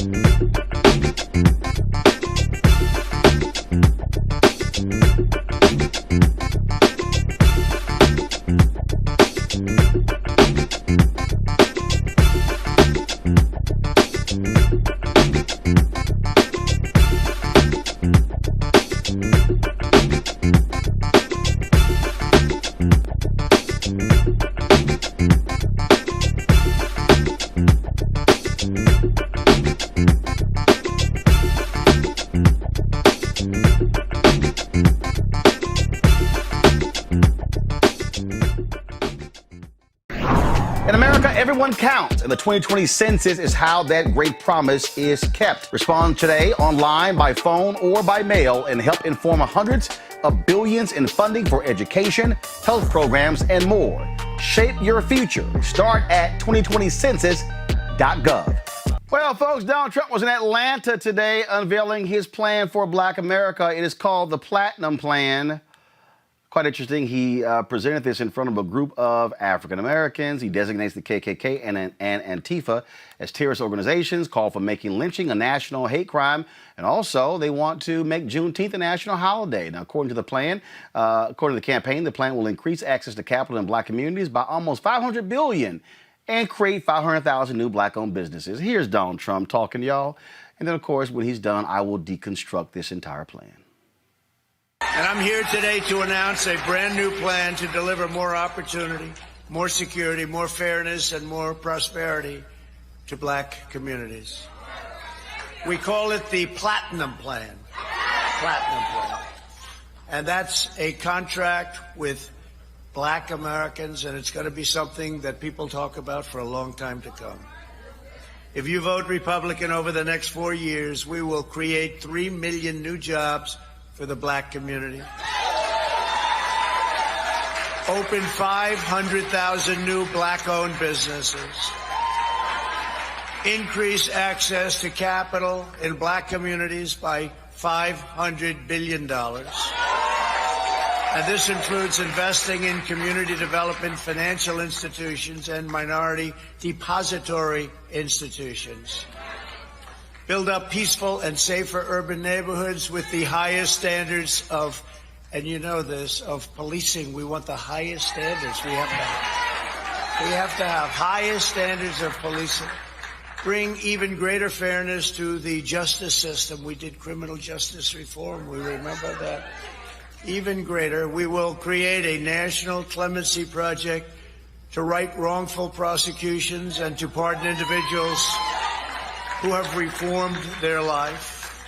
In America, everyone counts, and the 2020 census is how that great promise is kept. Respond today online, by phone, or by mail, and help inform hundreds of billions in funding for education, health programs, and more. Shape your future. Start at 2020census.gov. Well, folks, Donald Trump was in Atlanta today unveiling his plan for Black America. It is called the Platinum Plan. Quite interesting. He presented this in front of a group of African Americans. He designates the KKK and Antifa as terrorist organizations, called for making lynching a national hate crime, and also they want to make Juneteenth a national holiday. Now, according to the plan, according to the campaign, the plan will increase access to capital in Black communities by almost $500 billion and create 500,000 new Black-owned businesses. Here's Donald Trump talking to y'all. And then, of course, when he's done, I will deconstruct this entire plan. And I'm here today to announce a brand new plan to deliver more opportunity, more security, more fairness, and more prosperity to Black communities. We call it the Platinum Plan. Platinum Plan. And that's a contract with Black Americans, and it's going to be something that people talk about for a long time to come. If you vote Republican over the next 4 years, we will create 3 million new jobs for the Black community. Open 500,000 new Black-owned businesses. Increase access to capital in Black communities by $500 billion. And this includes investing in community development, financial institutions, and minority depository institutions. Build up peaceful and safer urban neighborhoods with the highest standards of, and you know this, of policing. We want the highest standards. We have to have highest standards of policing. Bring even greater fairness to the justice system. We did criminal justice reform. We remember that. Even greater, we will create a national clemency project to right wrongful prosecutions and to pardon individuals who have reformed their life.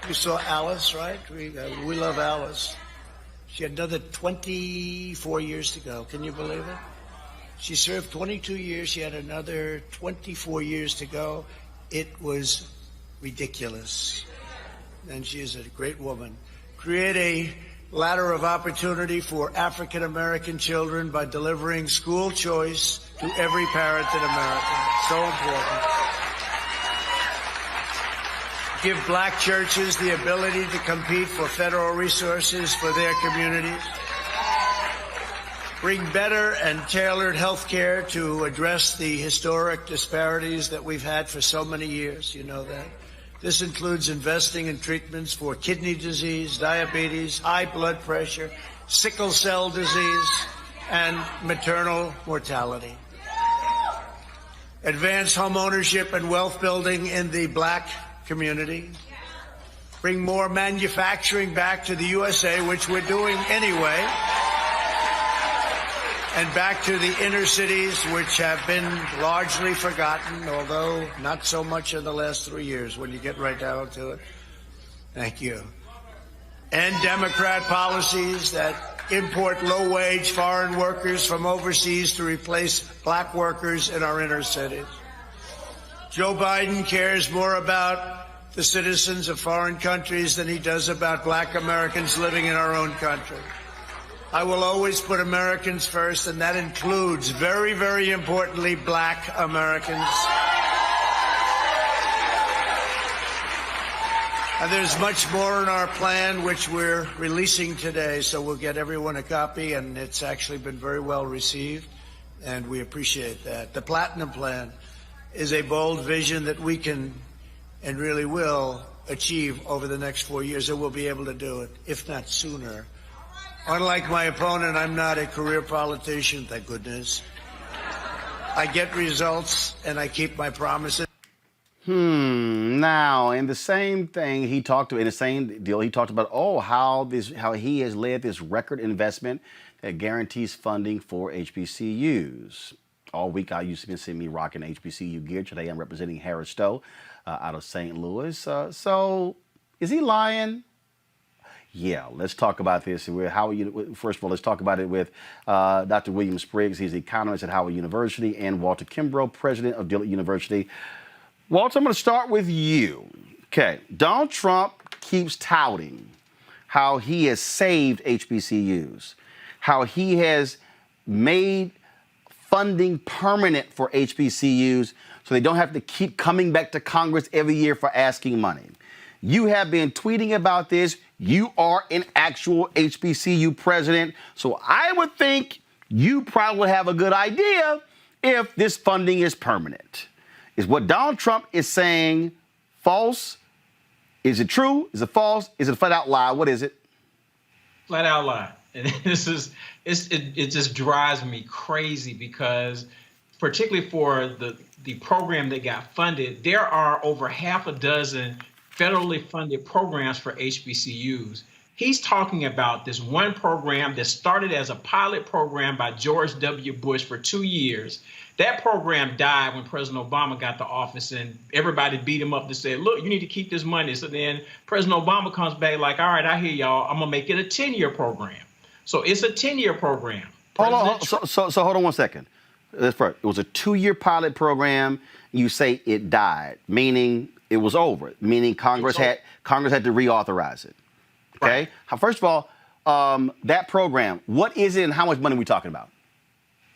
You saw Alice, right? We love Alice. She had another 24 years to go. Can you believe it? She served 22 years. She had another 24 years to go. It was ridiculous. And she is a great woman. Create a ladder of opportunity for African American children by delivering school choice to every parent in America. So important. Give Black churches the ability to compete for federal resources for their communities. Bring better and tailored health care to address the historic disparities that we've had for so many years. You know that. This includes investing in treatments for kidney disease, diabetes, high blood pressure, sickle cell disease, and maternal mortality. Advance home ownership and wealth building in the Black community. Bring more manufacturing back to the USA, which we're doing anyway. And back to the inner cities, which have been largely forgotten, although not so much in the last 3 years when you get right down to it. Thank you. End Democrat policies that import low-wage foreign workers from overseas to replace Black workers in our inner cities. Joe Biden cares more about the citizens of foreign countries than he does about Black Americans living in our own country. I will always put Americans first, and that includes, very, very importantly, Black Americans. And there's much more in our plan, which we're releasing today, so we'll get everyone a copy, and it's actually been very well received, and we appreciate that. The Platinum Plan is a bold vision that we can and really will achieve over the next 4 years, and we'll be able to do it, if not sooner. Unlike my opponent, I'm not a career politician, thank goodness. I get results and I keep my promises. Now, in the same thing, he talked about how he has led this record investment that guarantees funding for HBCUs. All week, I used to see me rocking HBCU gear. Today, I'm representing Harris Stowe out of St. Louis. So, is he lying? Yeah, let's talk about this. First of all, let's talk about it with Dr. William Spriggs. He's the economist at Howard University, and Walter Kimbrough, president of Dillard University. Walter, I'm going to start with you. Okay, Donald Trump keeps touting how he has saved HBCUs, how he has made funding permanent for HBCUs so they don't have to keep coming back to Congress every year for asking money. You have been tweeting about this. You are an actual HBCU president, so I would think you probably have a good idea if this funding is permanent. Is what Donald Trump is saying false? Is it true? Is it false? Is it a flat out lie? What is it? Flat out lie. And it just drives me crazy because particularly for the program that got funded, there are over half a dozen federally funded programs for HBCUs. He's talking about this one program that started as a pilot program by George W. Bush for 2 years. That program died when President Obama got to office, and everybody beat him up to say, look, you need to keep this money. So then President Obama comes back like, all right, I hear y'all. I'm going to make it a 10-year program. So it's a 10-year program. Hold on. So hold on one second. That's first. It was a 2-year pilot program. You say it died, meaning it was over, meaning Congress had to reauthorize it. Okay. Right. First of all, that program, what is it and how much money are we talking about?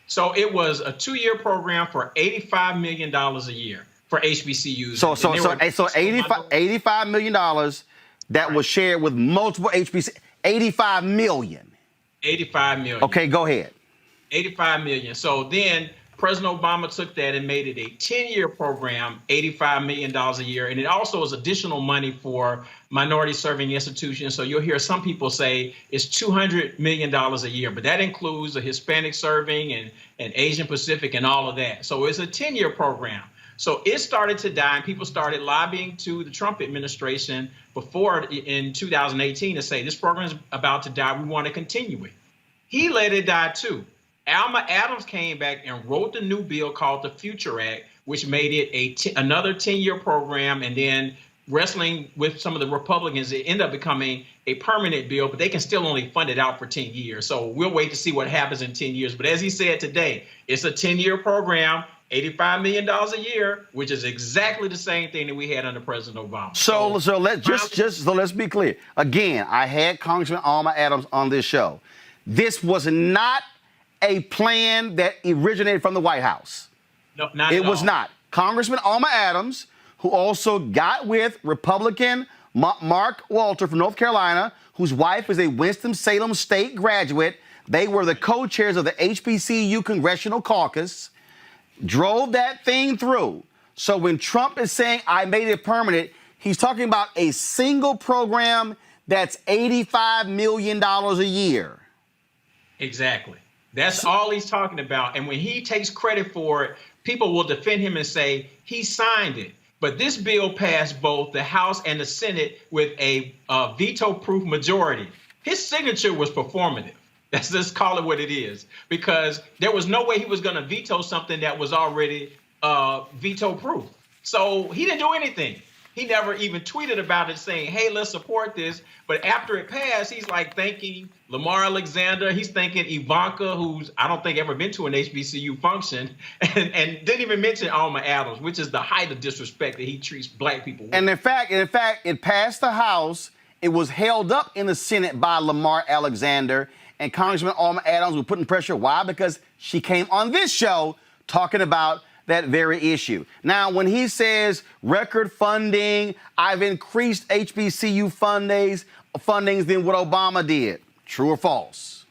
So it was a 2-year program for $85 million a year for HBCUs. So $85 million that was shared with multiple HBCUs. $85 million. $85 million. Okay, go ahead. $85 million. So then President Obama took that and made it a 10-year program, $85 million a year. And it also is additional money for minority serving institutions. So you'll hear some people say it's $200 million a year, but that includes the Hispanic serving and Asian Pacific and all of that. So it's a 10-year program. So it started to die, and people started lobbying to the Trump administration before in 2018 to say this program is about to die. We want to continue it. He let it die, too. Alma Adams came back and wrote the new bill called the Future Act, which made it another 10-year program. And then wrestling with some of the Republicans, it ended up becoming a permanent bill, but they can still only fund it out for 10 years. So we'll wait to see what happens in 10 years. But as he said today, it's a 10-year program, $85 million a year, which is exactly the same thing that we had under President Obama. So let's be clear. Again, I had Congressman Alma Adams on this show. This was not a plan that originated from the White House. No, not at all. It was not. Congressman Alma Adams, who also got with Republican Mark Walter from North Carolina, whose wife is a Winston-Salem State graduate. They were the co-chairs of the HBCU Congressional Caucus, drove that thing through. So when Trump is saying, I made it permanent, he's talking about a single program that's $85 million a year. Exactly. That's all he's talking about. And when he takes credit for it, people will defend him and say he signed it. But this bill passed both the House and the Senate with a veto-proof majority. His signature was performative. Let's call it what it is, because there was no way he was going to veto something that was already veto-proof. So he didn't do anything. He never even tweeted about it saying, hey, let's support this. But after it passed, he's like thanking Lamar Alexander. He's thanking Ivanka, who's I don't think ever been to an HBCU function, and didn't even mention Alma Adams, which is the height of disrespect that he treats black people with. And in fact, it passed the House. It was held up in the Senate by Lamar Alexander, and Congressman Alma Adams was putting pressure. Why? Because she came on this show talking about that very issue. Now, when he says record funding, I've increased HBCU fundings than what Obama did. True or false?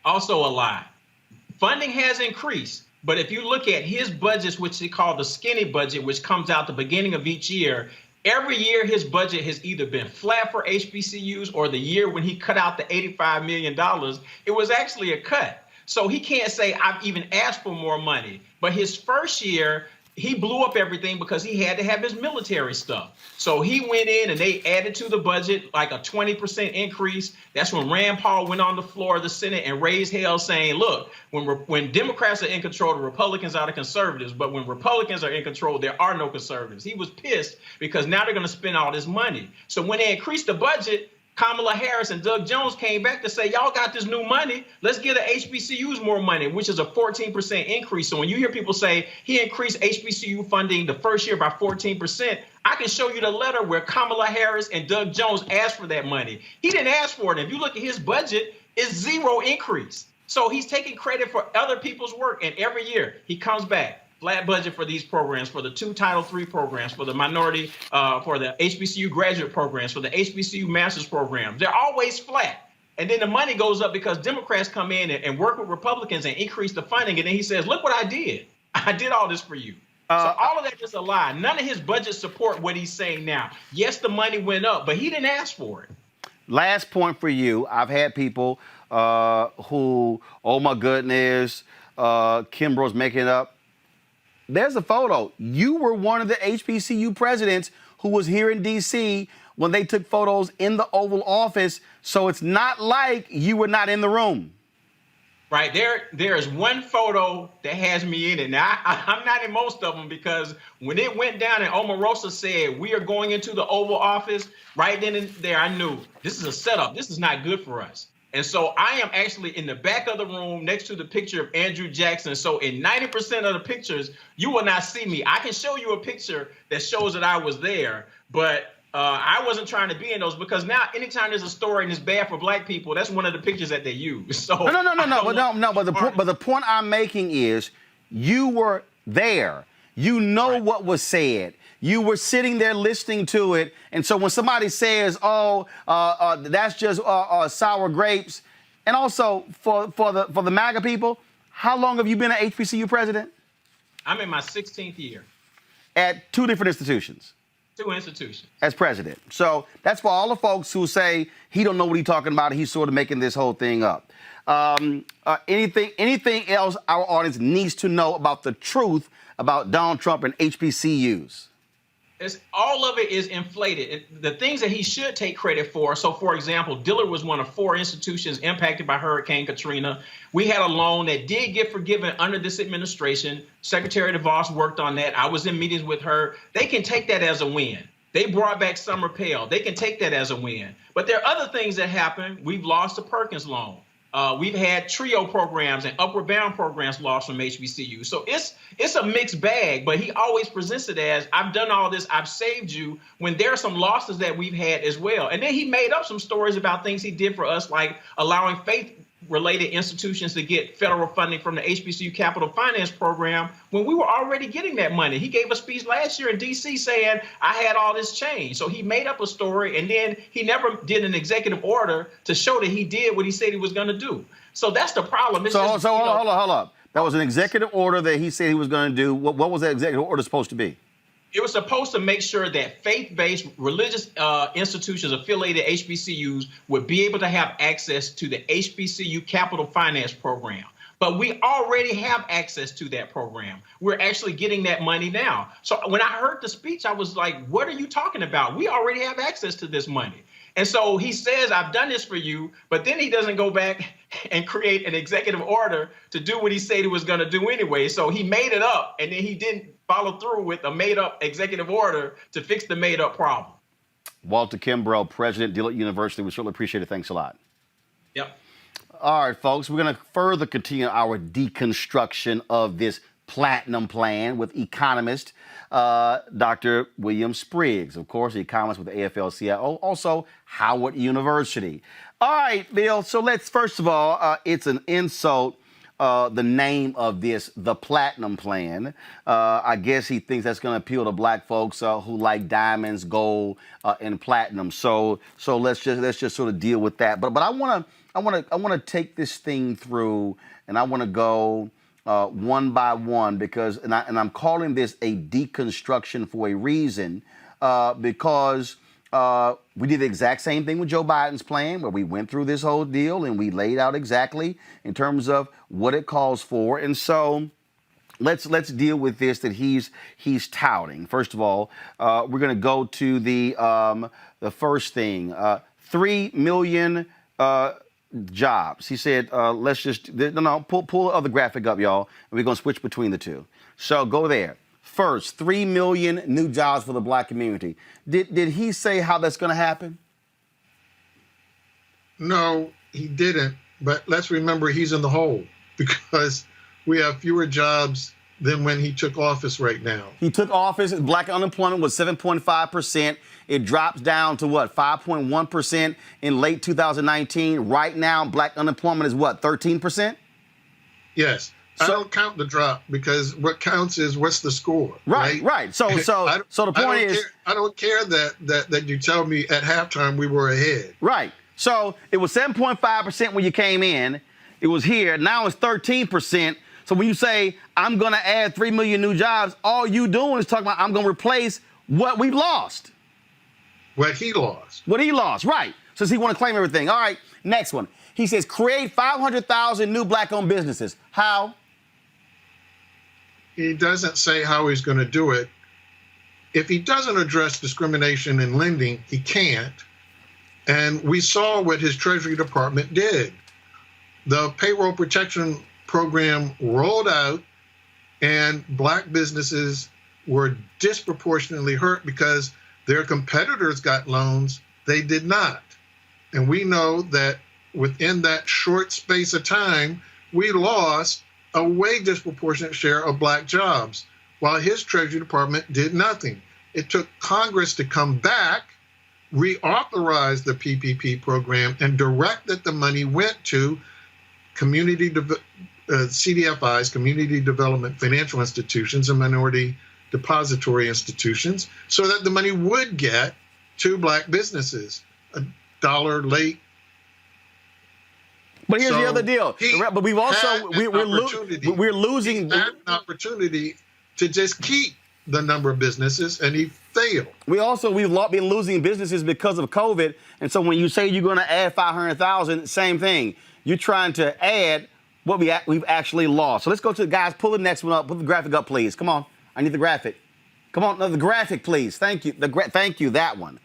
Also a lie. Funding has increased, but if you look at his budgets, which they call the skinny budget, which comes out the beginning of each year, Every year, his budget has either been flat for HBCUs or the year when he cut out the $85 million, it was actually a cut. So he can't say, I've even asked for more money. But his first year, he blew up everything because he had to have his military stuff. So he went in and they added to the budget like a 20% increase. That's when Rand Paul went on the floor of the Senate and raised hell saying, look, when Democrats are in control, the Republicans are the conservatives. But when Republicans are in control, there are no conservatives. He was pissed because now they're going to spend all this money. So when they increased the budget, Kamala Harris and Doug Jones came back to say, y'all got this new money. Let's give the HBCUs more money, which is a 14% increase. So when you hear people say he increased HBCU funding the first year by 14%, I can show you the letter where Kamala Harris and Doug Jones asked for that money. He didn't ask for it. If you look at his budget, it's zero increase. So he's taking credit for other people's work. And every year he comes back. Flat budget for these programs, for the 2 Title III programs, for the minority, for the HBCU graduate programs, for the HBCU master's programs. They're always flat. And then the money goes up because Democrats come in and work with Republicans and increase the funding. And then he says, look what I did. I did all this for you. So all of that is a lie. None of his budgets support what he's saying now. Yes, the money went up, but he didn't ask for it. Last point for you. I've had people who, oh my goodness, Kimbrough's making it up. There's a photo. You were one of the HBCU presidents who was here in D.C. when they took photos in the Oval Office. So it's not like you were not in the room. Right. There is one photo that has me in it. Now, I'm not in most of them because when it went down and Omarosa said we are going into the Oval Office, right then and there, I knew this is a setup. This is not good for us. And so I am actually in the back of the room next to the picture of Andrew Jackson. So in 90% of the pictures, you will not see me. I can show you a picture that shows that I was there, but I wasn't trying to be in those because now anytime there's a story and it's bad for black people, that's one of the pictures that they use. So No. But the point I'm making is you were there. You know Right. what was said. You were sitting there listening to it. And so when somebody says, that's just sour grapes. And also for the MAGA people, how long have you been an HBCU president? I'm in my 16th year. At 2 different institutions. 2 institutions. As president. So that's for all the folks who say he don't know what he's talking about. He's sort of making this whole thing up. Anything else our audience needs to know about the truth about Donald Trump and HBCUs? All of it is inflated. The things that he should take credit for. So, for example, Dillard was one of 4 institutions impacted by Hurricane Katrina. We had a loan that did get forgiven under this administration. Secretary DeVos worked on that. I was in meetings with her. They can take that as a win. They brought back Summer Pell. They can take that as a win. But there are other things that happen. We've lost the Perkins loan. We've had TRIO programs and Upward Bound programs lost from HBCU. So it's a mixed bag, but he always presents it as, I've done all this, I've saved you, when there are some losses that we've had as well. And then he made up some stories about things he did for us, like allowing faith-related institutions to get federal funding from the HBCU Capital Finance Program when we were already getting that money. He gave a speech last year in D.C. saying, I had all this change. So he made up a story, and then he never did an executive order to show that he did what he said he was going to do. So that's the problem. Hold up. That was an executive order that he said he was going to do. What was that executive order supposed to be? It was supposed to make sure that faith-based religious institutions affiliated HBCUs would be able to have access to the HBCU Capital Finance Program. But we already have access to that program. We're actually getting that money now. So when I heard the speech, I was like, what are you talking about? We already have access to this money. And so he says, I've done this for you, but then he doesn't go back and create an executive order to do what he said he was going to do anyway. So he made it up, and then he didn't follow through with a made-up executive order to fix the made-up problem. Walter Kimbrough, President, Dillard University. We certainly appreciate it. Thanks a lot. Yep. All right, folks, we're going to further continue our deconstruction of this platinum plan with economist Dr. William Spriggs, of course, economist with the AFL-CIO, also Howard University. All right, Bill, so let's first of all, it's an insult, the name of this, the Platinum Plan. I guess he thinks that's going to appeal to black folks who like diamonds, gold, and platinum. So let's just sort of deal with that. But I want to take this thing through, and I want to go one by one because, and I'm calling this a deconstruction for a reason. because we did the exact same thing with Joe Biden's plan, where we went through this whole deal and we laid out exactly in terms of what it calls for. And so let's deal with this that he's touting. First of all, we're going to go to the first thing: 3 million jobs. He said, let's just pull the other graphic up, y'all, and we're going to switch between the two. So go there. First, 3 million new jobs for the black community. Did he say how that's going to happen? No, he didn't. But let's remember he's in the hole because we have fewer jobs than when he took office right now. He took office, black unemployment was 7.5%. It drops down to what, 5.1% in late 2019. Right now, black unemployment is what, 13%? Yes. I don't count the drop because what counts is what's the score. Right. So the point is, I don't care that you tell me at halftime we were ahead. Right. So it was 7.5% when you came in. It was here. Now it's 13%. So when you say I'm going to add 3 million new jobs, all you doing is talking about I'm going to replace what we lost. What he lost. What he lost. Right. Since he want to claim everything. All right. Next one. He says create 500,000 new black-owned businesses. How? He doesn't say how he's going to do it. If he doesn't address discrimination in lending, he can't. And we saw what his Treasury Department did. The payroll protection program rolled out, and black businesses were disproportionately hurt because their competitors got loans, they did not. And we know that within that short space of time, we lost a way disproportionate share of black jobs, while his Treasury Department did nothing. It took Congress to come back, reauthorize the PPP program, and direct that the money went to CDFIs, community development financial institutions, and minority depository institutions, so that the money would get to black businesses. $1 late. But here's the other deal. But we've also we're losing. He had an opportunity to just keep the number of businesses, and he failed. We've been losing businesses because of COVID, and so when you say you're going to add 500,000, same thing. You're trying to add what we've actually lost. So let's go to the guys. Pull the next one up. Put the graphic up, please. Come on. I need the graphic. Come on, no, the graphic, please. Thank you. Thank you. That one.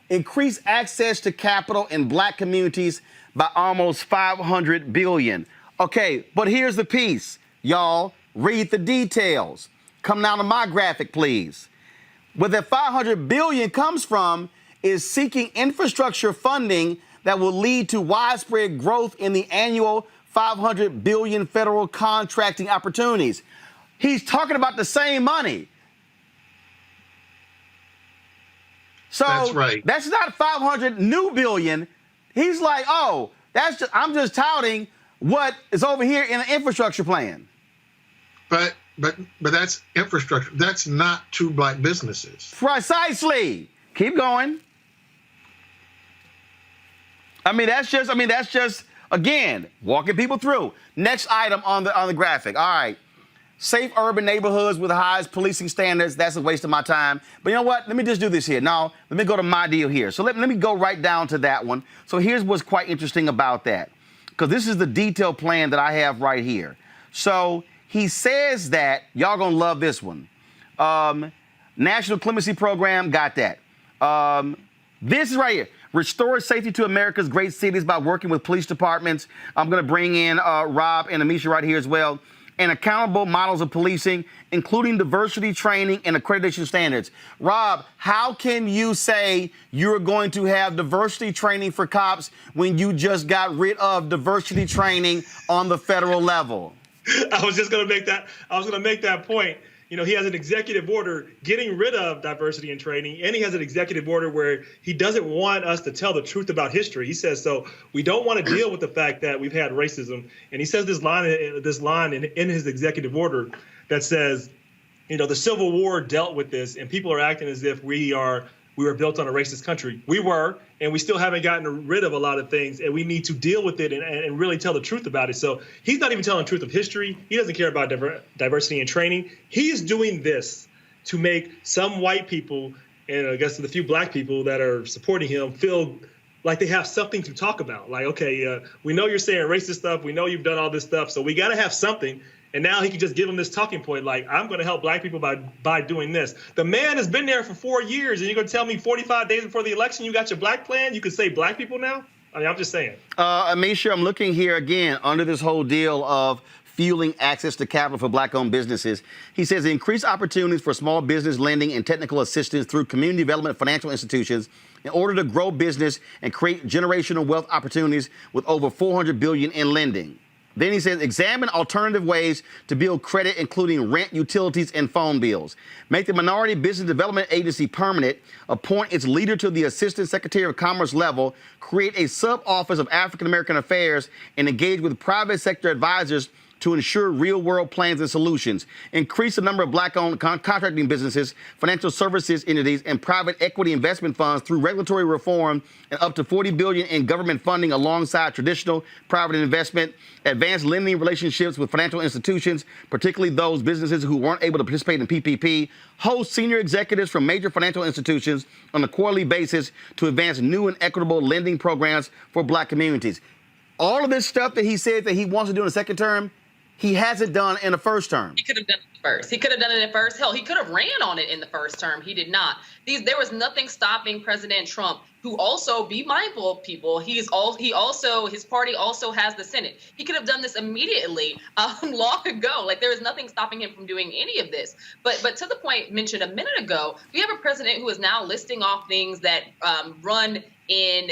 Increase access to capital in black communities by almost $500 billion. Okay, but here's the piece. Y'all, read the details. Come down to my graphic, please. Where the $500 billion comes from is seeking infrastructure funding that will lead to widespread growth in the annual $500 billion federal contracting opportunities. He's talking about the same money. So that's right. That's not 500 new billion. He's like, oh, I'm just touting what is over here in the infrastructure plan. But that's infrastructure. That's not to black businesses. Precisely. Keep going. That's just again walking people through. Next item on the graphic. All right. Safe urban neighborhoods with the highest policing standards. That's a waste of my time. But you know what? Let me just do this here. Now, let me go to my deal here. So let me go right down to that one. So here's what's quite interesting about that. Because this is the detailed plan that I have right here. So he says that, y'all gonna love this one. National Clemency Program, got that. This is right here. Restore safety to America's great cities by working with police departments. I'm gonna bring in Rob and Amisha right here as well. And accountable models of policing, including diversity training and accreditation standards. Rob, how can you say you're going to have diversity training for cops when you just got rid of diversity training on the federal level? I was going to make that point. You know, he has an executive order getting rid of diversity and training, and he has an executive order where he doesn't want us to tell the truth about history. He says, so we don't want to deal with the fact that we've had racism. And he says this line in his executive order that says, you know, the Civil War dealt with this, and people are acting as if we were built on a racist country. We were, and we still haven't gotten rid of a lot of things, and we need to deal with it and really tell the truth about it. So he's not even telling the truth of history. He doesn't care about diversity and training. He is doing this to make some white people and I guess the few black people that are supporting him feel like they have something to talk about. Like, okay, we know you're saying racist stuff. We know you've done all this stuff. So we got to have something. And now he can just give them this talking point, like, I'm going to help black people by doing this. The man has been there for 4 years, and you're going to tell me 45 days before the election you got your black plan? You can say black people now? I mean, I'm just saying. Amisha, I'm looking here again under this whole deal of fueling access to capital for black-owned businesses. He says increase opportunities for small business lending and technical assistance through community development financial institutions in order to grow business and create generational wealth opportunities with over $400 billion in lending. Then he says, examine alternative ways to build credit, including rent, utilities, and phone bills. Make the Minority Business Development Agency permanent. Appoint its leader to the Assistant Secretary of Commerce level. Create a sub-office of African American Affairs and engage with private sector advisors to ensure real-world plans and solutions. Increase the number of black-owned contracting businesses, financial services entities, and private equity investment funds through regulatory reform and up to $40 billion in government funding alongside traditional private investment. Advance lending relationships with financial institutions, particularly those businesses who weren't able to participate in PPP. Host senior executives from major financial institutions on a quarterly basis to advance new and equitable lending programs for black communities. All of this stuff that he said that he wants to do in the second term, he hasn't done in the first term. He could have done it first. He could have done it at first. Hell, he could have ran on it in the first term. He did not. There was nothing stopping President Trump, who also, be mindful of people, his party also has the Senate. He could have done this immediately long ago. Like, there is nothing stopping him from doing any of this. But to the point mentioned a minute ago, we have a president who is now listing off things that run in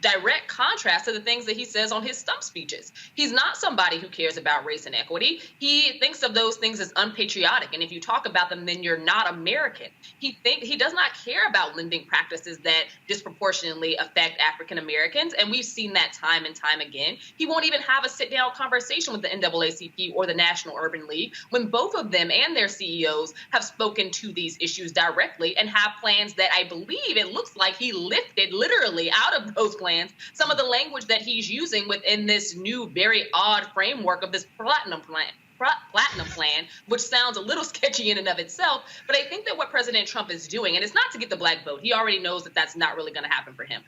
direct contrast to the things that he says on his stump speeches. He's not somebody who cares about race and equity. He thinks of those things as unpatriotic. And if you talk about them, then you're not American. He does not care about lending practices that disproportionately affect African Americans. And we've seen that time and time again. He won't even have a sit-down conversation with the NAACP or the National Urban League when both of them and their CEOs have spoken to these issues directly and have plans that I believe it looks like he lifted literally out of those plans some of the language that he's using within this new, very odd framework of this platinum plan, which sounds a little sketchy in and of itself. But I think that what President Trump is doing, and it's not to get the black vote, he already knows that that's not really going to happen for him.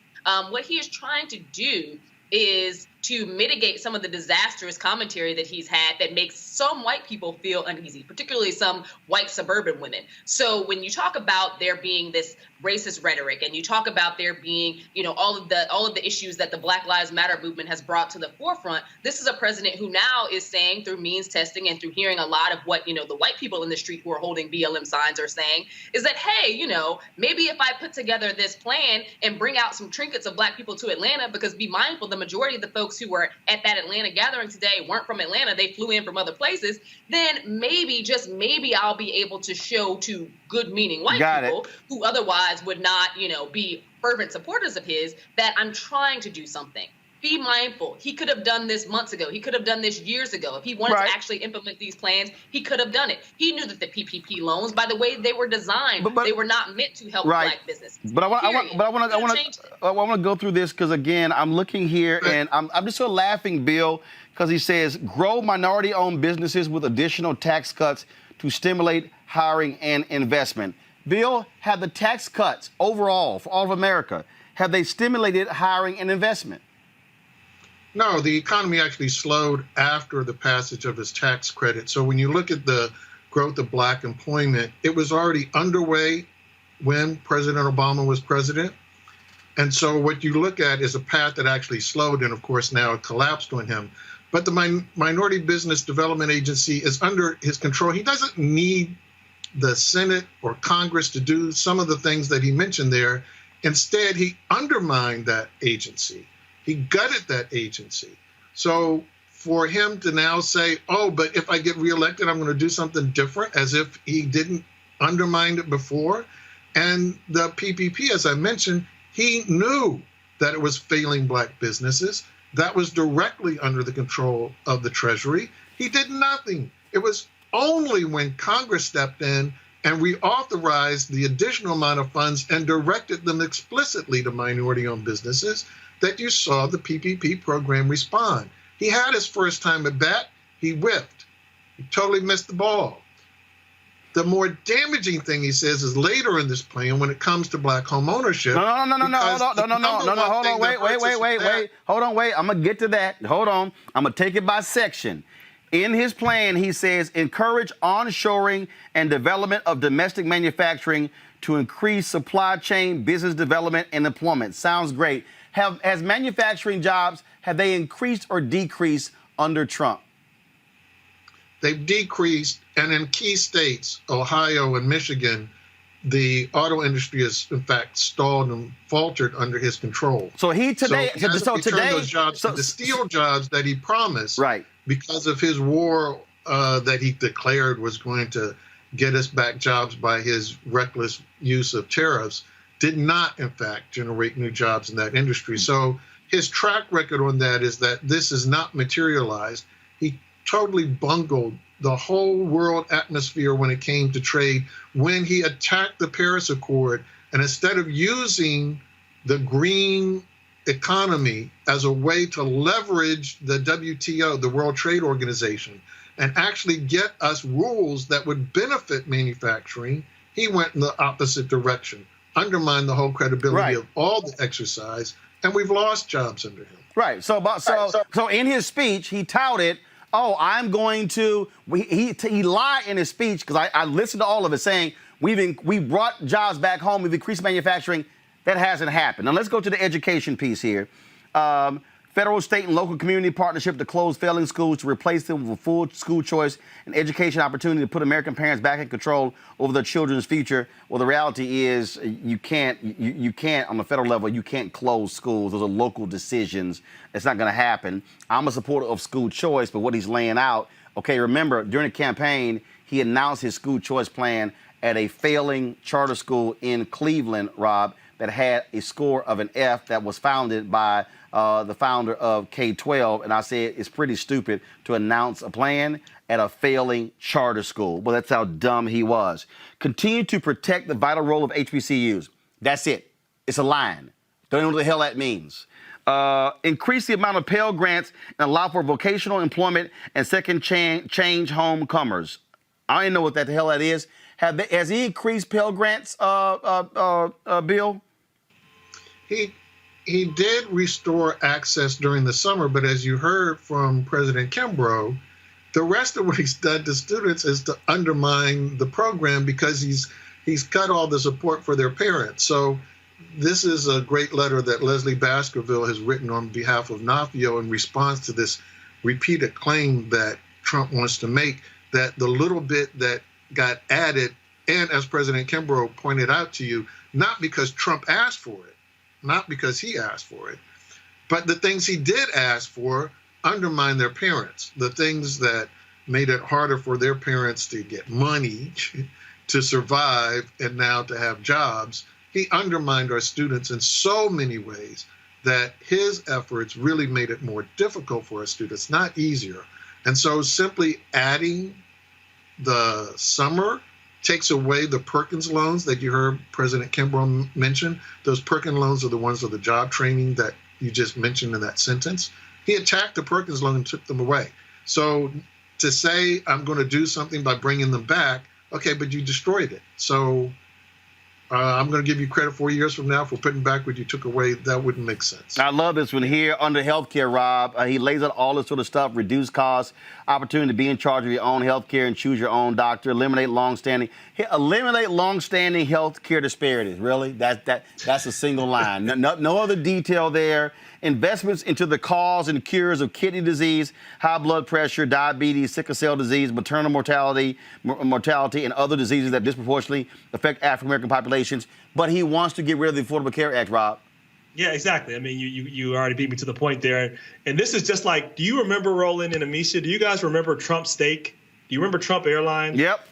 What he is trying to do is to mitigate some of the disastrous commentary that he's had that makes some white people feel uneasy, particularly some white suburban women. So when you talk about there being this racist rhetoric and you talk about there being, all of the issues that the Black Lives Matter movement has brought to the forefront, this is a president who now is saying through means testing and through hearing a lot of what, the white people in the street who are holding BLM signs are saying is that, hey, maybe if I put together this plan and bring out some trinkets of black people to Atlanta, because be mindful, the majority of the folks who were at that Atlanta gathering today weren't from Atlanta, they flew in from other places, then maybe, just maybe, I'll be able to show to good-meaning white people who otherwise would not, be fervent supporters of his, that I'm trying to do something. Be mindful. He could have done this months ago. He could have done this years ago. If he wanted to actually implement these plans, he could have done it. He knew that the PPP loans, by the way they were designed, they were not meant to help black businesses. But I want to go through this because, again, I'm looking here and I'm just sort of laughing, Bill, because he says grow minority-owned businesses with additional tax cuts to stimulate hiring and investment. Bill, have the tax cuts overall for all of America, have they stimulated hiring and investment? No, the economy actually slowed after the passage of his tax credit. So when you look at the growth of black employment, it was already underway when President Obama was president. And so what you look at is a path that actually slowed, and of course now it collapsed on him. But the Minority Business Development Agency is under his control. He doesn't need the Senate or Congress to do some of the things that he mentioned there. Instead, he undermined that agency. He gutted that agency. So for him to now say, oh, but if I get reelected, I'm going to do something different, as if he didn't undermine it before. And the PPP, as I mentioned, he knew that it was failing black businesses. That was directly under the control of the Treasury. He did nothing. It was only when Congress stepped in and reauthorized the additional amount of funds and directed them explicitly to minority-owned businesses that you saw the PPP program respond. He had his first time at bat. He whiffed. He totally missed the ball. The more damaging thing, he says, is later in this plan when it comes to black home ownership. No. Hold on. Wait. Hold on. I'm going to get to that. Hold on. I'm going to take it by section. In his plan, he says, encourage onshoring and development of domestic manufacturing to increase supply chain, business development, and employment. Sounds great. Has manufacturing jobs, have they increased or decreased under Trump? They've decreased, and in key states, Ohio and Michigan, the auto industry has, in fact, stalled and faltered under his control. So today, the steel jobs that he promised, right, because of his war that he declared was going to get us back jobs by his reckless use of tariffs, did not, in fact, generate new jobs in that industry. So his track record on that is that this is not materialized. He totally bungled the whole world atmosphere when it came to trade, when he attacked the Paris Accord, and instead of using the green economy as a way to leverage the WTO, the World Trade Organization, and actually get us rules that would benefit manufacturing, he went in the opposite direction, undermined the whole credibility of all the exercise, and we've lost jobs under him. Right. So in his speech, he touted, I'm going to. He lied in his speech, because I listened to all of it, saying we brought jobs back home, we've increased manufacturing. That hasn't happened. Now let's go to the education piece here. Federal, state, and local community partnership to close failing schools to replace them with full school choice and education opportunity to put American parents back in control over their children's future. Well, the reality is you can't on the federal level, you can't close schools. Those are local decisions. It's not going to happen. I'm a supporter of school choice, but what he's laying out, okay, remember, during the campaign, he announced his school choice plan at a failing charter school in Cleveland, Rob, that had a score of an F, that was founded by the founder of K-12. And I said, it's pretty stupid to announce a plan at a failing charter school. Well, that's how dumb he was. Continue to protect the vital role of HBCUs. That's it. It's a line. Don't know what the hell that means. Increase the amount of Pell Grants and allow for vocational employment and second change homecomers. I don't know what the hell that is. Has he increased Pell Grants, Bill? He did restore access during the summer, but as you heard from President Kimbrough, the rest of what he's done to students is to undermine the program, because he's cut all the support for their parents. So this is a great letter that Leslie Baskerville has written on behalf of NAFIO in response to this repeated claim that Trump wants to make, that the little bit that got added, and as President Kimbrough pointed out to you, not because Trump asked for it, not because he asked for it, but the things he did ask for undermined their parents. The things that made it harder for their parents to get money, to survive, and now to have jobs. He undermined our students in so many ways that his efforts really made it more difficult for our students, not easier. And so simply adding the summer takes away the Perkins loans that you heard President Kimbrough mention. Those Perkins loans are the ones of the job training that you just mentioned in that sentence. He attacked the Perkins loan and took them away. So to say I'm going to do something by bringing them back, okay, but you destroyed it. So I'm going to give you credit 4 years from now for putting back what you took away. That wouldn't make sense. I love this one here under healthcare, Rob. He lays out all this sort of stuff: reduce costs, opportunity to be in charge of your own healthcare and choose your own doctor, eliminate long-standing healthcare disparities. Really, that's a single line. No other detail there. Investments into the cause and cures of kidney disease, high blood pressure, diabetes, sickle cell disease, maternal mortality, and other diseases that disproportionately affect African-American populations. But he wants to get rid of the Affordable Care Act, Rob. Yeah, exactly. I mean, you already beat me to the point there. And this is just like, do you remember, Roland and Amisha, do you guys remember Trump Steak? Do you remember Trump Airlines? Yep.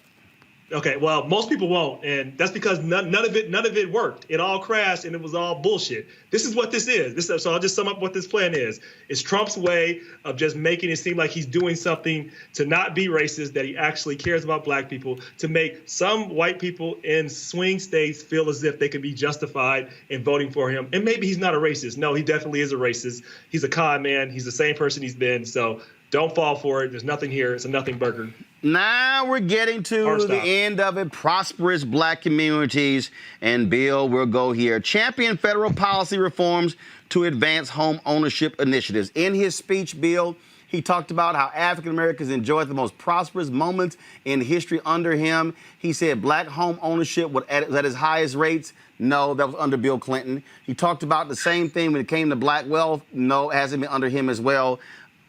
Okay, well, most people won't, and that's because none of it worked. It all crashed, and it was all bullshit. This is what this is. So I'll just sum up what this plan is. It's Trump's way of just making it seem like he's doing something to not be racist, that he actually cares about black people, to make some white people in swing states feel as if they can be justified in voting for him. And maybe he's not a racist. No, he definitely is a racist. He's a con man. He's the same person he's been. So don't fall for it. There's nothing here. It's a nothing burger. Now we're getting to Hard the stop. end of it. Prosperous black communities. And Bill, we'll go here. Champion federal policy reforms to advance home ownership initiatives. In his speech, Bill, he talked about how African Americans enjoyed the most prosperous moments in history under him. He said black home ownership was at its highest rates. No, that was under Bill Clinton. He talked about the same thing when it came to black wealth. No, it hasn't been under him as well.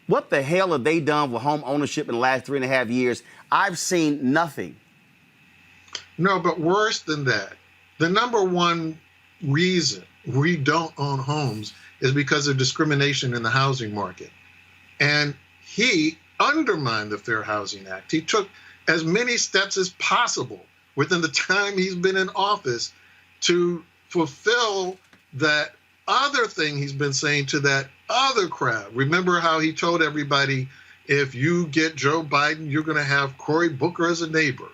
What the hell have they done with home ownership in the last 3.5 years? I've seen nothing. No, but worse than that, the number one reason we don't own homes is because of discrimination in the housing market. And he undermined the Fair Housing Act. He took as many steps as possible within the time he's been in office to fulfill that other thing he's been saying to that other crowd. Remember how he told everybody, if you get Joe Biden, you're going to have Cory Booker as a neighbor.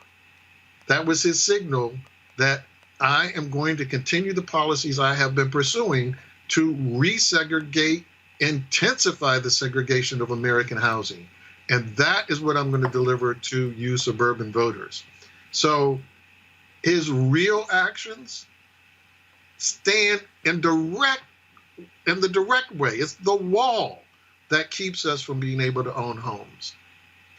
That was his signal that I am going to continue the policies I have been pursuing to resegregate, intensify the segregation of American housing. And that is what I'm going to deliver to you suburban voters. So his real actions stand in the direct way. It's the wall that keeps us from being able to own homes.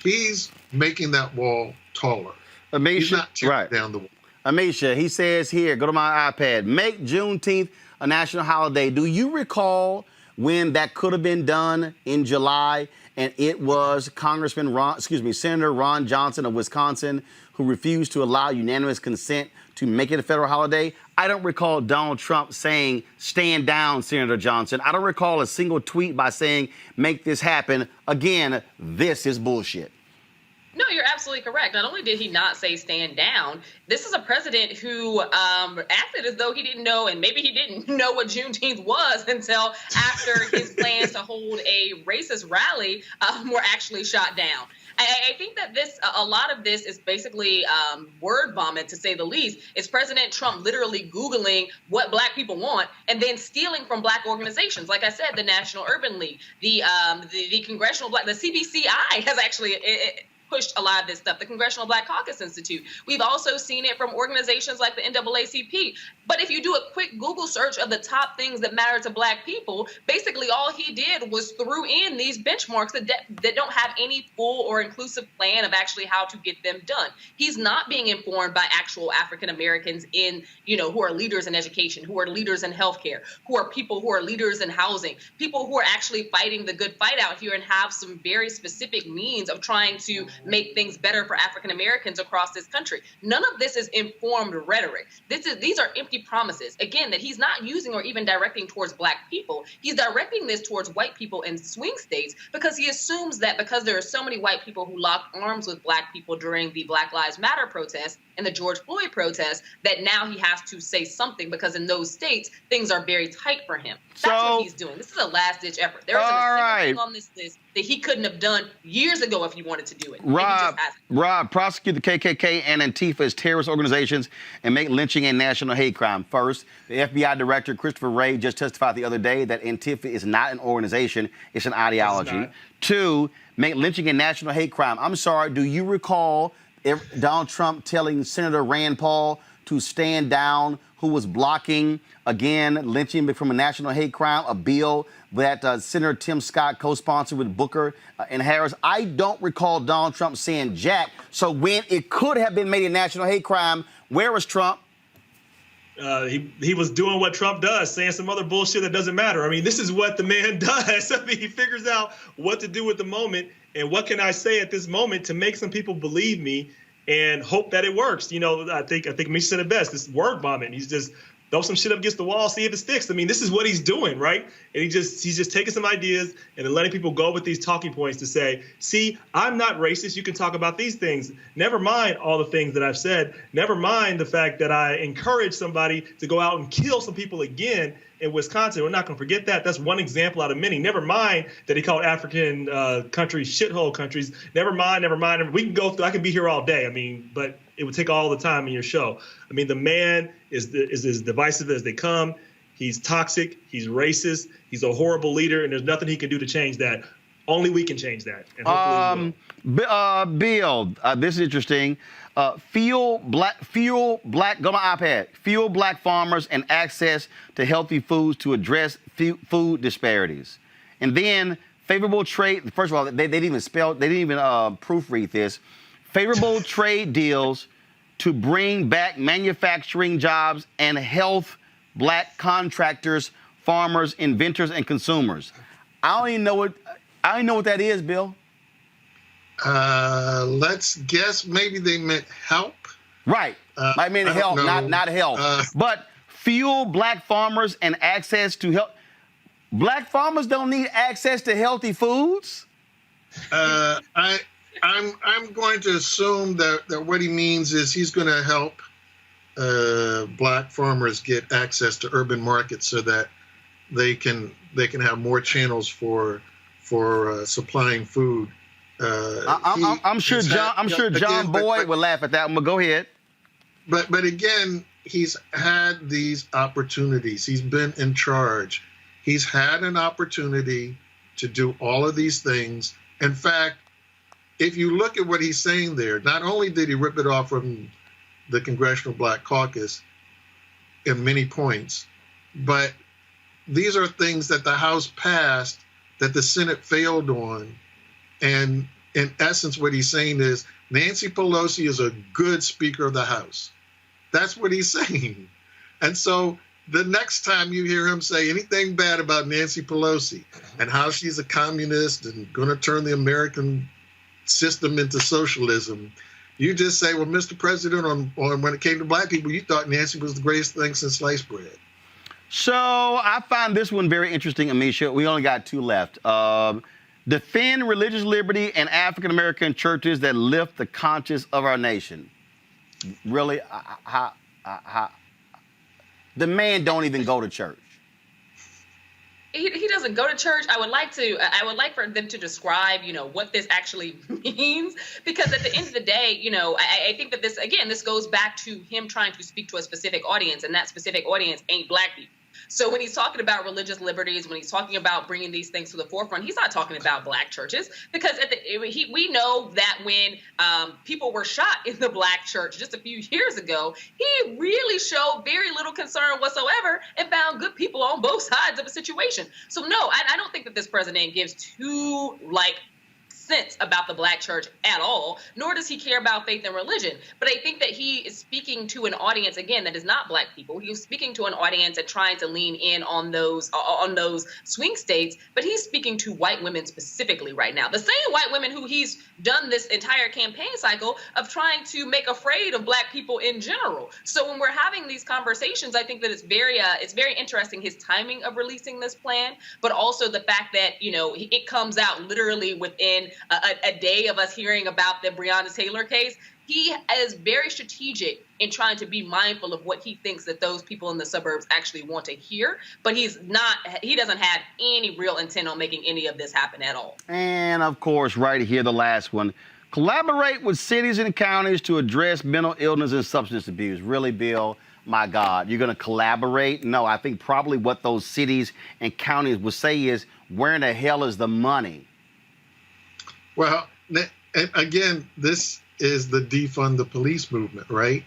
He's making that wall taller. He's not tearing down the wall. Amisha, he says here, go to my iPad, make Juneteenth a national holiday. Do you recall when that could have been done in July? And it was Senator Ron Johnson of Wisconsin who refused to allow unanimous consent to make it a federal holiday. I don't recall Donald Trump saying, stand down, Senator Johnson. I don't recall a single tweet by saying, make this happen. Again, this is bullshit. No, you're absolutely correct. Not only did he not say stand down, this is a president who acted as though he didn't know, and maybe he didn't know what Juneteenth was until after his plans to hold a racist rally were actually shot down. I think that a lot of this is basically word vomit, to say the least. It's President Trump literally Googling what black people want and then stealing from black organizations. Like I said, the National Urban League, the Congressional Black, the CBCI has actually pushed a lot of this stuff, the Congressional Black Caucus Institute. We've also seen it from organizations like the NAACP. But if you do a quick Google search of the top things that matter to black people, basically all he did was threw in these benchmarks that don't have any full or inclusive plan of actually how to get them done. He's not being informed by actual African Americans who are leaders in education, who are leaders in healthcare, who are people who are leaders in housing, people who are actually fighting the good fight out here and have some very specific means of trying to make things better for African Americans across this country. None of this is informed rhetoric. These are empty promises, again, that he's not using or even directing towards black people. He's directing this towards white people in swing states because he assumes that because there are so many white people who locked arms with black people during the Black Lives Matter protests and the George Floyd protests, that now he has to say something because in those states, things are very tight for him. That's what he's doing. This is a last-ditch effort. There isn't a single thing on this list that he couldn't have done years ago if he wanted to do it. Rob, prosecute the KKK and Antifa as terrorist organizations and make lynching a national hate crime. First, the FBI director, Christopher Wray, just testified the other day that Antifa is not an organization, it's an ideology. Two, make lynching a national hate crime. I'm sorry, do you recall Donald Trump telling Senator Rand Paul to stand down, who was blocking, again, lynching from a national hate crime, a bill that Senator Tim Scott co-sponsored with Booker and Harris? I don't recall Donald Trump saying jack. So when it could have been made a national hate crime, where was Trump? He was doing what Trump does, saying some other bullshit that doesn't matter. I mean, this is what the man does. I mean, he figures out what to do with the moment and what can I say at this moment to make some people believe me and hope that it works. I think Misha said it best. This word vomit. He's just throw some shit up against the wall, see if it sticks. I mean, this is what he's doing, right? And he's just taking some ideas and then letting people go with these talking points to say, see, I'm not racist. You can talk about these things. Never mind all the things that I've said. Never mind the fact that I encourage somebody to go out and kill some people again in Wisconsin. We're not going to forget that. That's one example out of many. Never mind that he called African countries shithole countries. Never mind. We can go through. I can be here all day. I mean, but it would take all the time in your show. I mean, the man is as divisive as they come. He's toxic. He's racist. He's a horrible leader, and there's nothing he can do to change that. Only we can change that. And hopefully we will. Bill, this is interesting. Fuel black, go to my iPad. Fuel black farmers and access to healthy foods to address food disparities. And then favorable trade. First of all, they didn't even proofread this. Favorable trade deals to bring back manufacturing jobs and health black contractors, farmers, inventors, and consumers. I don't even know what that is, Bill. Let's guess maybe they meant help. Right. I mean help, not health. But fuel black farmers and access to help. Black farmers don't need access to healthy foods. I'm going to assume that what he means is he's going to help black farmers get access to urban markets so that they can have more channels for supplying food. I'm sure John Boyd would laugh at that one, but go ahead. But again, he's had these opportunities. He's been in charge. He's had an opportunity to do all of these things. In fact, if you look at what he's saying there, not only did he rip it off from the Congressional Black Caucus in many points, but these are things that the House passed that the Senate failed on. And in essence, what he's saying is Nancy Pelosi is a good Speaker of the House. That's what he's saying. And so the next time you hear him say anything bad about Nancy Pelosi and how she's a communist and going to turn the American system into socialism, you just say, well, Mr. President, on when it came to black people, you thought Nancy was the greatest thing since sliced bread. So I find this one very interesting, Amisha. We only got two left. Defend religious liberty and African-American churches that lift the conscience of our nation. Really? The man don't even go to church. He doesn't go to church. I would like for them to describe, what this actually means, because at the end of the day, I think that this goes back to him trying to speak to a specific audience, and that specific audience ain't black people. So when he's talking about religious liberties, when he's talking about bringing these things to the forefront, he's not talking about black churches, because we know that when people were shot in the black church just a few years ago, he really showed very little concern whatsoever and found good people on both sides of a situation. So no, I don't think that this president gives two sense about the black church at all, nor does he care about faith and religion. But I think that he is speaking to an audience, again, that is not black people. He's speaking to an audience and trying to lean in on those swing states, but he's speaking to white women specifically right now. The same white women who he's done this entire campaign cycle of trying to make afraid of black people in general. So when we're having these conversations, I think that it's very interesting, his timing of releasing this plan, but also the fact that, it comes out literally within a day of us hearing about the Breonna Taylor case. He is very strategic in trying to be mindful of what he thinks that those people in the suburbs actually want to hear, but he doesn't have any real intent on making any of this happen at all. And of course, right here, the last one, collaborate with cities and counties to address mental illness and substance abuse. Really, Bill? My God, you're going to collaborate? No, I think probably what those cities and counties would say is, where in the hell is the money? Well, again, this is the defund the police movement, right?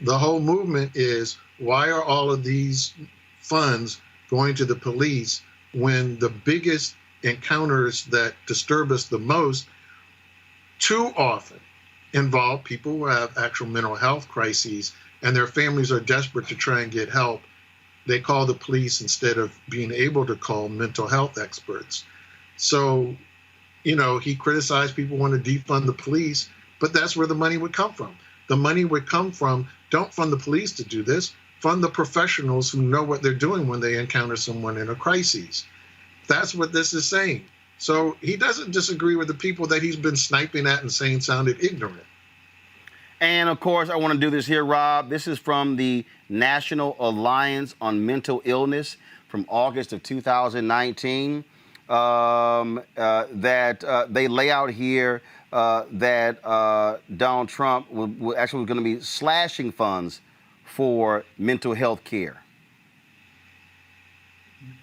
The whole movement is, why are all of these funds going to the police when the biggest encounters that disturb us the most too often involve people who have actual mental health crises and their families are desperate to try and get help? They call the police instead of being able to call mental health experts. So, he criticized people want to defund the police, but that's where the money would come from. The money would come from, don't fund the police to do this, fund the professionals who know what they're doing when they encounter someone in a crisis. That's what this is saying. So he doesn't disagree with the people that he's been sniping at and saying sounded ignorant. And of course, I want to do this here, Rob. This is from the National Alliance on Mental Illness from August of 2019. That they lay out here that Donald Trump was going to be slashing funds for mental health care.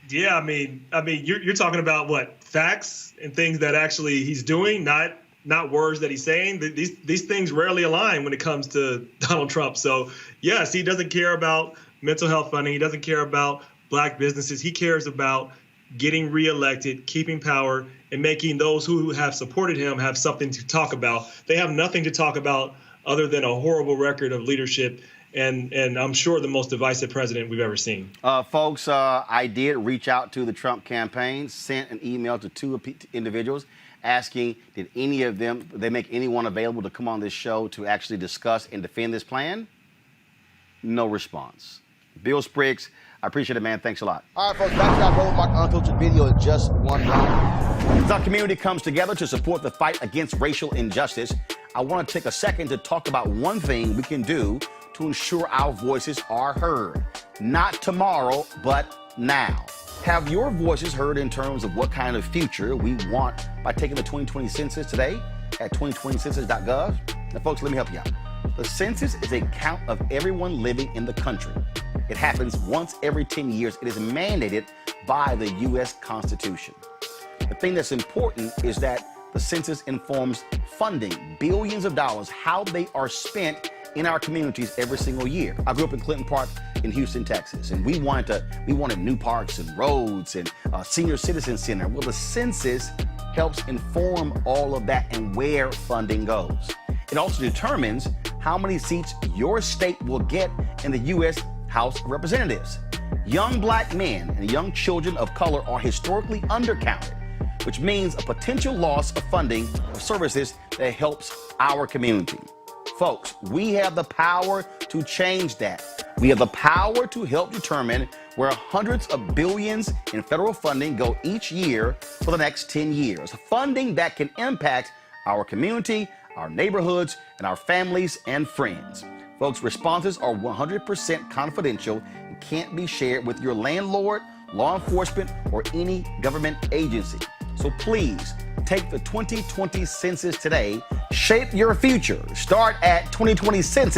Yeah, I mean, you're talking about what, facts and things that actually he's doing, not words that he's saying. These things rarely align when it comes to Donald Trump. So yes, he doesn't care about mental health funding. He doesn't care about Black businesses. He cares about getting reelected, keeping power, and making those who have supported him have something to talk about. They have nothing to talk about other than a horrible record of leadership. And I'm sure the most divisive president we've ever seen. Folks, I did reach out to the Trump campaign, sent an email to two individuals asking, did any of them, they make anyone available to come on this show to actually discuss and defend this plan? No response. Bill Spriggs, I appreciate it, man. Thanks a lot. All right, folks, back to our Road Mark Unfiltered video in just 1 round. As our community comes together to support the fight against racial injustice, I want to take a second to talk about one thing we can do to ensure our voices are heard. Not tomorrow, but now. Have your voices heard in terms of what kind of future we want by taking the 2020 census today at 2020census.gov? Now, folks, let me help you out. The census is a count of everyone living in the country. It happens once every 10 years. It is mandated by the U.S. Constitution. The thing that's important is that the census informs funding, billions of dollars, how they are spent in our communities every single year. I grew up in Clinton Park in Houston, Texas, and we wanted new parks and roads and a senior citizen center. Well, the census helps inform all of that and where funding goes. It also determines how many seats your state will get in the U.S. House of Representatives. Young Black men and young children of color are historically undercounted, which means a potential loss of funding of services that helps our community. Folks, we have the power to change that. We have the power to help determine where hundreds of billions in federal funding go each year for the next 10 years. Funding that can impact our community, our neighborhoods, and our families and friends. Folks, responses are 100% confidential and can't be shared with your landlord, law enforcement, or any government agency. So please, take the 2020 census today. Shape your future. Start at 2020census.